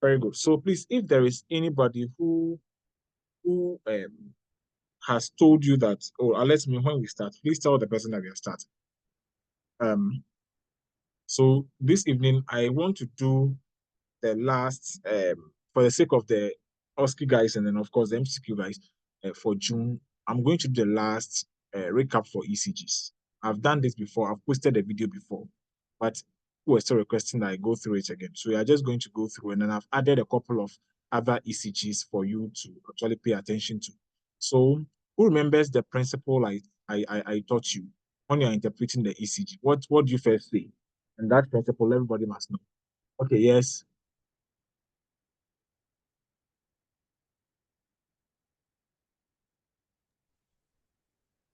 Very good. So please, if there is anybody who has told you that, oh, let me, when we start, please tell the person that we are starting. So this evening, I want to do the last, for the sake of the OSCE guys, and then of course the MCQ guys, for June, I'm going to do the last recap for ECGs. I've done this before. I've posted a video before, but who are still requesting that I go through it again. So we are just going to go through, and then I've added a couple of other ECGs for you to actually pay attention to. So who remembers the principle I taught you when you're interpreting the ECG? What do you first say? And that principle, everybody must know. Okay, yes.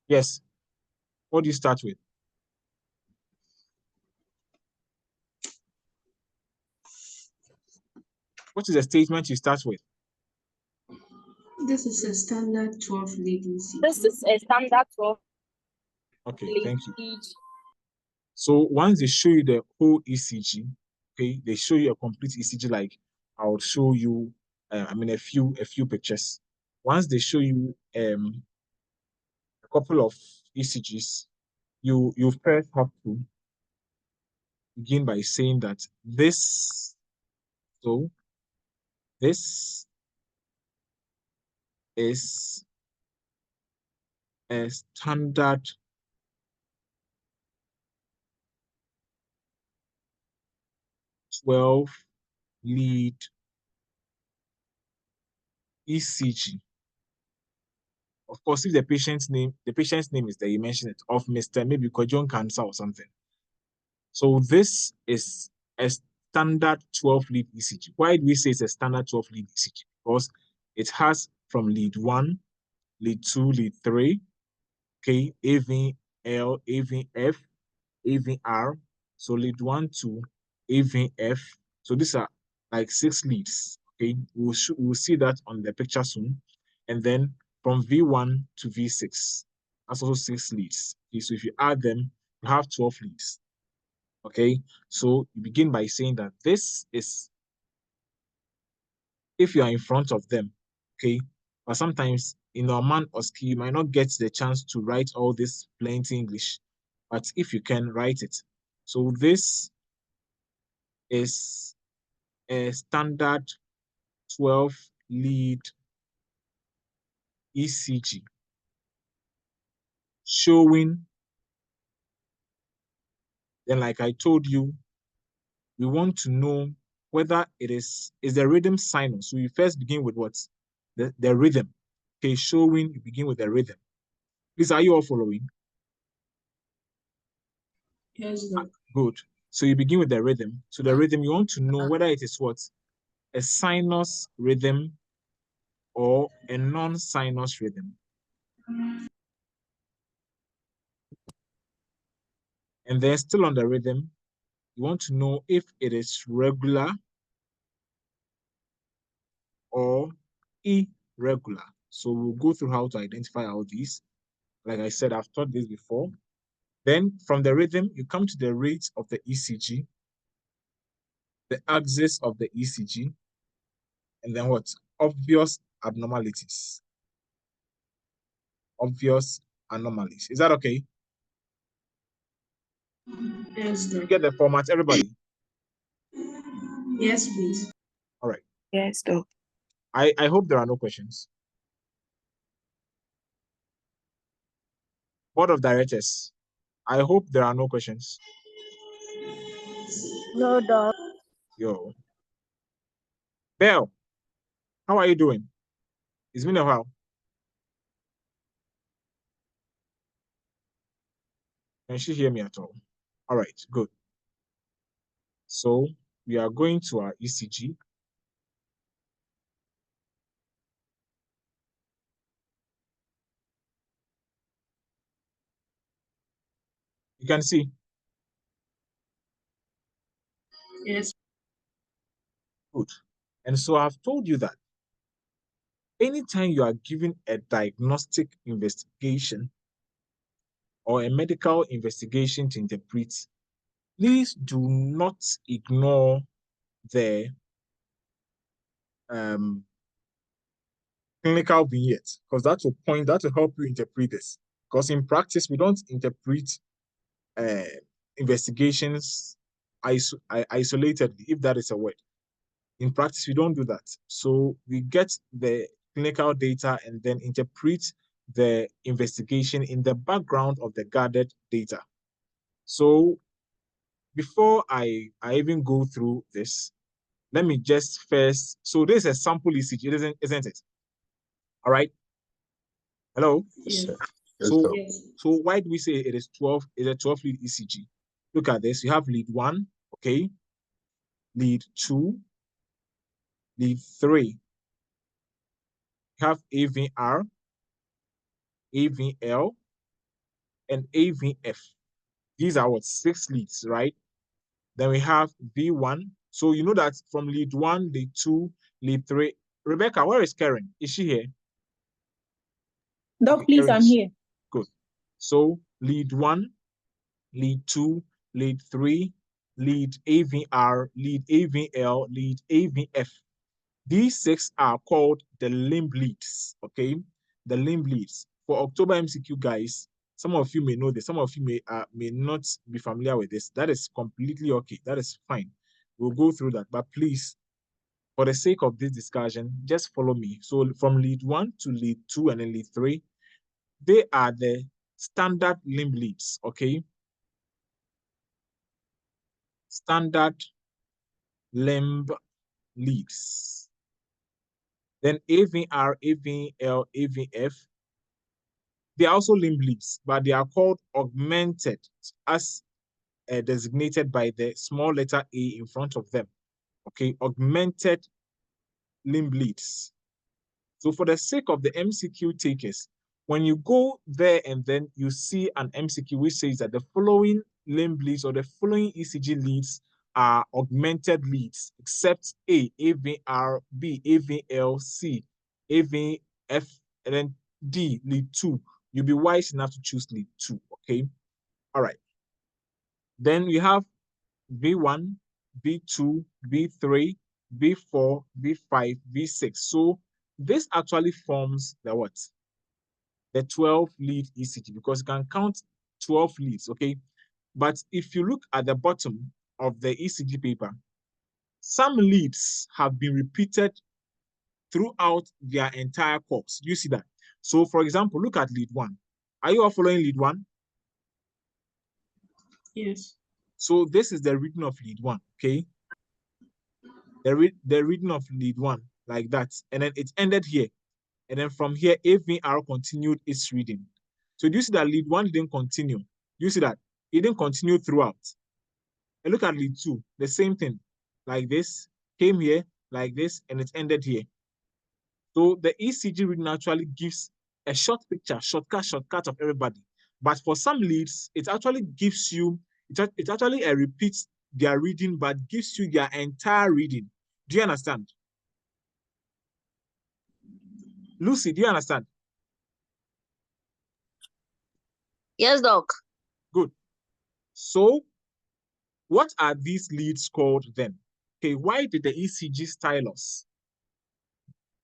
Yes. What do you start with? What is the statement you start with? This is a standard 12 lead ECG. This is a standard 12 Okay, lead thank you. ECG. So once they show you the whole ECG, okay, they show you a complete ECG, like I'll show you, a few pictures. Once they show you a couple of ECGs, you first have to begin by saying that this is a standard 12 lead ECG. Of course, if the patient's name is there, you mention it, of Mr. maybe Kojon Cancer or something. So this is a standard 12 lead ECG. Why do we say it's a standard 12 lead ECG? Because it has from lead 1, lead 2, lead 3, okay, AVL, AVF, AVR. So lead 1 to AVF. So these are like 6 leads. Okay, we'll see that on the picture soon. And then from V1 to V6, that's also 6 leads. Okay, so if you add them, you have 12 leads. Okay, so you begin by saying that this is, if you are in front of them, okay, but sometimes in Unmanned you might not get the chance to write all this plenty English, but if you can, write it. So this is a standard 12 lead ECG showing, then like I told you, we want to know whether it is the rhythm sinus. So you first begin with what? The rhythm. Okay, showing, you begin with the rhythm. Please, are you all following? Yes, Doc. Good. So you begin with the rhythm. So the rhythm, you want to know whether it is what? A sinus rhythm or a non-sinus rhythm. And then still on the rhythm, you want to know if it is regular or irregular. So we'll go through how to identify all these. Like I said, I've taught this before. Then from the rhythm, you come to the rate of the ECG, the axis of the ECG, and then what? Obvious abnormalities. Obvious anomalies. Is that okay? Yes, Doc. Get the format, everybody? Yes, please. All right. Yes, Doc. I hope there are no questions. Board of Directors, I hope there are no questions. No, Doc. Yo. Belle, how are you doing? It's been a while. Can she hear me at all? All right, good. So we are going to our ECG. You can see. Yes. Good. And so I've told you that anytime you are given a diagnostic investigation or a medical investigation to interpret, please do not ignore the clinical vignette, because that will help you interpret this. Because in practice, we don't interpret investigations isolatedly, if that is a word. In practice, we don't do that. So we get the clinical data and then interpret the investigation in the background of the gathered data. So before I even go through this, let me just first, so this is a sample ECG, isn't it? All right. Hello? Yes. So why do we say it is 12? It's a 12 lead ECG. Look at this. You have lead 1, okay, lead 2, lead 3. You have AVR, AVL, and AVF. These are what, 6 leads, right? Then we have V1. So you know that from lead 1, lead 2, lead 3. Rebecca, where is Karen? Is she here? Doc, Okay, please, Karen I'm here. Good. So lead 1, lead 2, lead 3, lead AVR, lead AVL, lead AVF. These 6 are called the limb leads, okay? The limb leads. For October MCQ, guys, some of you may know this, some of you may not be familiar with this. That is completely okay. That is fine. We'll go through that. But please, for the sake of this discussion, just follow me. So from lead 1 to lead 2 and then lead 3, they are the standard limb leads, okay? Standard limb leads. Then AVR, AVL, AVF, they are also limb leads, but they are called augmented as designated by the small letter A in front of them. Okay, augmented limb leads. So for the sake of the MCQ takers, when you go there and then you see an MCQ which says that the following limb leads or the following ECG leads are augmented leads, except A, AVR, B, AVL, C, AVF, and then D, lead 2. You'll be wise enough to choose lead 2, okay? All right. Then we have V1, V2, V3, V4, V5, V6. So this actually forms the what? The 12 lead ECG, because you can count 12 leads, okay? But if you look at the bottom of the ECG paper, some leads have been repeated throughout their entire course. Do you see that? So for example, look at lead 1. Are you all following lead 1? Yes. So this is the reading of lead 1, okay? The reading of lead 1, like that. And then it ended here. And then from here, AVR continued its reading. So do you see that lead 1 didn't continue? You see that? It didn't continue throughout. And look at lead 2, the same thing. Like this, came here, like this, and it ended here. So the ECG reading actually gives a short picture, shortcut of everybody. But for some leads, it actually gives you, it actually repeats their reading, but gives you their entire reading. Do you understand? Lucy, do you understand? Yes, Doc. Good. So what are these leads called then? Okay, why did the ECG stylus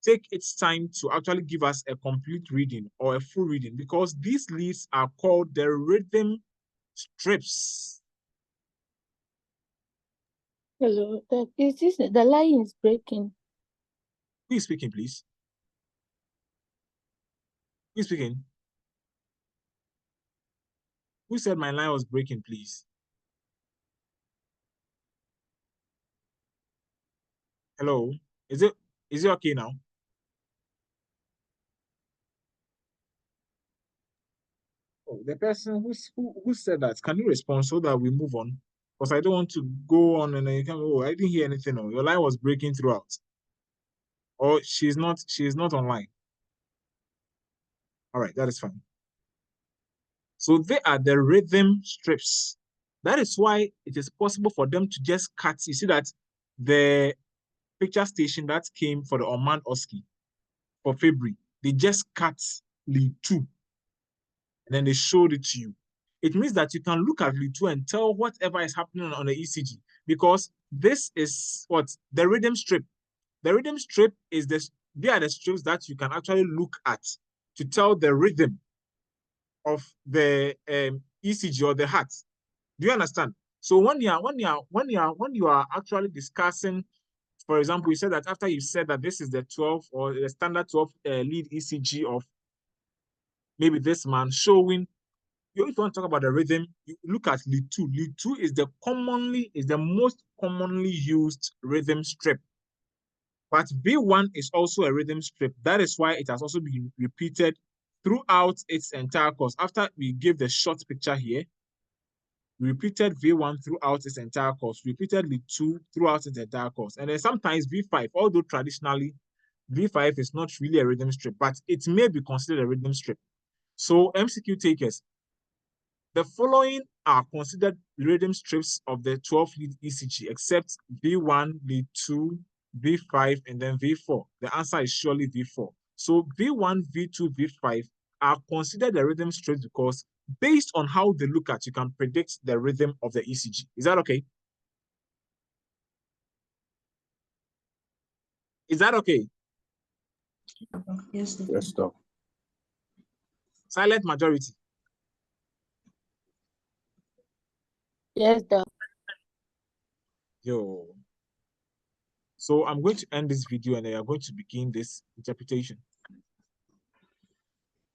take its time to actually give us a complete reading or a full reading? Because these leads are called the rhythm strips. Hello, Doc. Is this the line is breaking? Who is speaking, please? Who is speaking? Who said my line was breaking, please? Hello? Is it okay now? Oh, the person who said that, can you respond so that we move on? Because I don't want to go on and then you can, oh, I didn't hear anything. No. Your line was breaking throughout. Or she is not online. All right, that is fine. So they are the rhythm strips. That is why it is possible for them to just cut. You see that the picture station that came for the Unmanned OSCE for February, they just cut lead 2 and then they showed it to you. It means that you can look at lead 2 and tell whatever is happening on the ECG, because this is what the rhythm strip. The rhythm strip is they are the strips that you can actually look at to tell the rhythm of the ECG or the heart. Do you understand? So when you are actually discussing, for example, you said that after you said that this is the 12 or the standard 12 lead ECG of maybe this man showing. If you want to talk about the rhythm, you look at lead 2. Lead 2 is the most commonly used rhythm strip. But V1 is also a rhythm strip. That is why it has also been repeated throughout its entire course. After we give the short picture here, we repeated V1 throughout its entire course, repeated lead 2 throughout its entire course. And then sometimes V5, although traditionally V5 is not really a rhythm strip, but it may be considered a rhythm strip. So MCQ takers, the following are considered rhythm strips of the 12 lead ECG, except V1, lead 2, V5, and then V4. The answer is surely V4. So V1, V2, V5 are considered the rhythm strips because based on how they look at, you can predict the rhythm of the ECG. Is that okay? Is that okay? Yes, Yes, Doc. Silent majority. Yes, Doc. Yo. So I'm going to end this video and I am going to begin this interpretation.